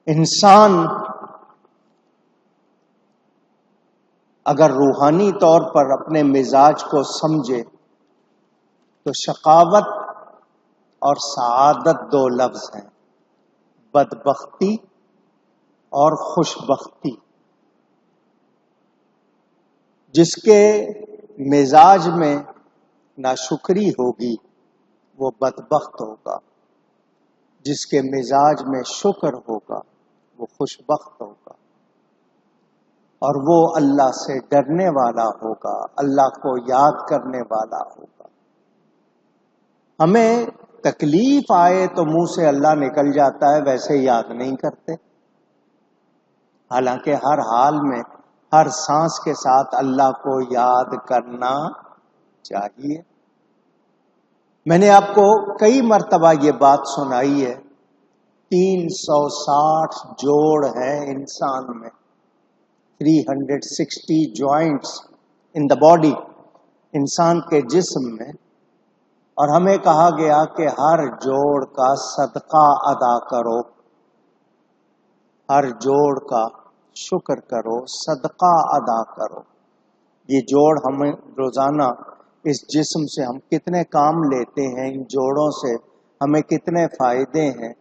انسان اگر روحانی طور پر اپنے مزاج کو سمجھے تو شقاوت اور سعادت دو لفظ ہیں، بدبختی اور خوشبختی۔ جس کے مزاج میں ناشکری ہوگی وہ بدبخت ہوگا، جس کے مزاج میں شکر ہوگا وہ خوشبخت ہوگا، اور وہ اللہ سے ڈرنے والا ہوگا، اللہ کو یاد کرنے والا ہوگا۔ ہمیں تکلیف آئے تو منہ سے اللہ نکل جاتا ہے، ویسے یاد نہیں کرتے، حالانکہ ہر حال میں ہر سانس کے ساتھ اللہ کو یاد کرنا چاہیے۔ میں نے آپ کو کئی مرتبہ یہ بات سنائی ہے، 360 جوڑ ہیں انسان میں، 360 جوائنٹس ان دا باڈی، انسان کے جسم میں، اور ہمیں کہا گیا کہ ہر جوڑ کا صدقہ ادا کرو، ہر جوڑ کا شکر کرو، صدقہ ادا کرو۔ یہ جوڑ ہمیں روزانہ اس جسم سے ہم کتنے کام لیتے ہیں، ان جوڑوں سے ہمیں کتنے فائدے ہیں،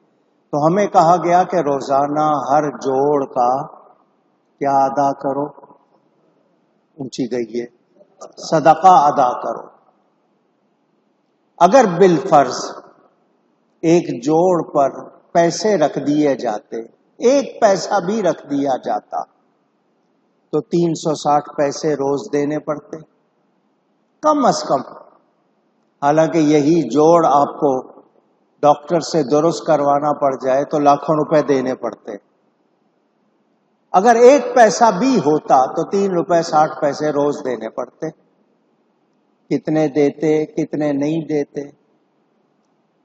تو ہمیں کہا گیا کہ روزانہ ہر جوڑ کا کیا ادا کرو، اونچی گئی ہے، صدقہ ادا کرو۔ اگر بالفرض ایک جوڑ پر پیسے رکھ دیے جاتے، ایک پیسہ بھی رکھ دیا جاتا تو 360 پیسے روز دینے پڑتے کم از کم، حالانکہ یہی جوڑ آپ کو ڈاکٹر سے درست کروانا پڑ جائے تو لاکھوں روپے دینے پڑتے۔ اگر ایک پیسہ بھی ہوتا تو 3 روپے 60 پیسے روز دینے پڑتے۔ کتنے دیتے، کتنے نہیں دیتے،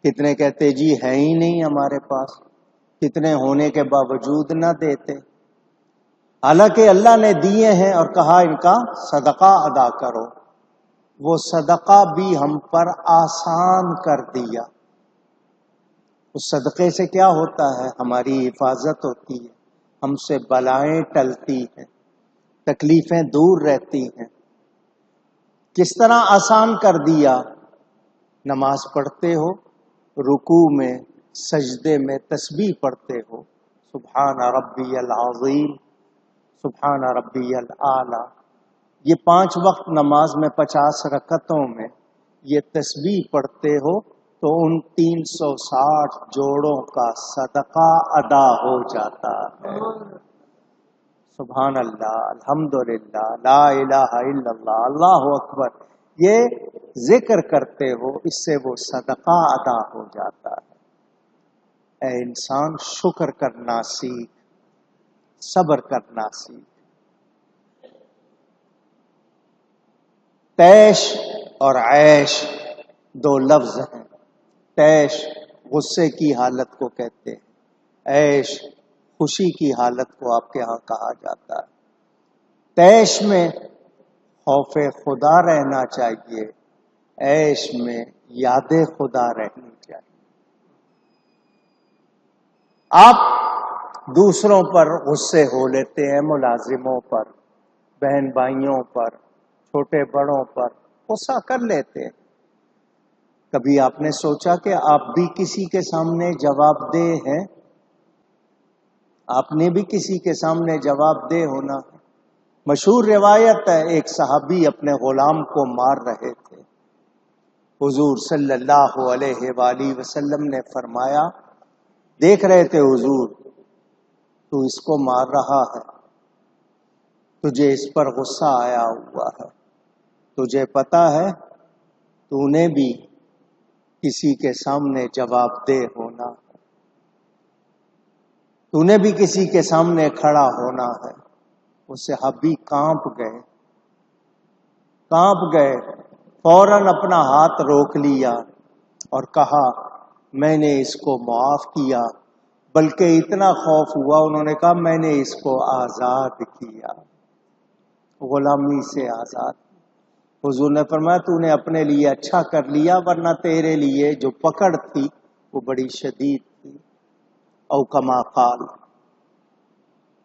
کتنے کہتے جی ہے ہی نہیں ہمارے پاس، کتنے ہونے کے باوجود نہ دیتے، حالانکہ اللہ نے دیے ہیں اور کہا ان کا صدقہ ادا کرو۔ وہ صدقہ بھی ہم پر آسان کر دیا۔ اس صدقے سے کیا ہوتا ہے؟ ہماری حفاظت ہوتی ہے، ہم سے بلائیں ٹلتی ہیں، تکلیفیں دور رہتی ہیں۔ کس طرح آسان کر دیا؟ نماز پڑھتے ہو، رکوع میں سجدے میں تسبیح پڑھتے ہو، سبحان ربی العظیم، سبحان ربی الاعلی، یہ 5 وقت نماز میں 50 رکعتوں میں یہ تسبیح پڑھتے ہو تو ان 360 جوڑوں کا صدقہ ادا ہو جاتا ہے۔ سبحان اللہ، الحمدللہ، لا الہ الا اللہ، اللہ اکبر، یہ ذکر کرتے ہو، اس سے وہ صدقہ ادا ہو جاتا ہے۔ اے انسان، شکر کرنا سیکھ، صبر کرنا سیکھ۔ تیش اور عیش 2 لفظ ہیں۔ تیش غصے کی حالت کو کہتے ہیں، عیش خوشی کی حالت کو آپ کے ہاں کہا جاتا ہے۔ تیش میں خوف خدا رہنا چاہیے، عیش میں یاد خدا رہنی چاہیے۔ آپ دوسروں پر غصے ہو لیتے ہیں، ملازموں پر، بہن بھائیوں پر، چھوٹے بڑوں پر غصہ کر لیتے ہیں۔ کبھی آپ نے سوچا کہ آپ بھی کسی کے سامنے جواب دہ ہیں؟ آپ نے بھی کسی کے سامنے جواب دہ ہونا۔ مشہور روایت ہے، ایک صحابی اپنے غلام کو مار رہے تھے، حضور صلی اللہ علیہ وآلہ وسلم نے فرمایا، دیکھ رہے تھے حضور تو اس کو مار رہا ہے، تجھے اس پر غصہ آیا ہوا ہے، تجھے پتا ہے تو نے بھی کسی کے سامنے جواب دہ ہونا ہے، تو نے بھی کسی کے سامنے کھڑا ہونا ہے۔ وہ صحابی کانپ گئے، فوراً اپنا ہاتھ روک لیا اور کہا میں نے اس کو معاف کیا، بلکہ اتنا خوف ہوا انہوں نے کہا میں نے اس کو آزاد کیا، غلامی سے آزاد۔ حضور نے فرمایا تو نے اپنے لیے اچھا کر لیا، ورنہ تیرے لیے جو پکڑ تھی وہ بڑی شدید تھی۔ او کما قال،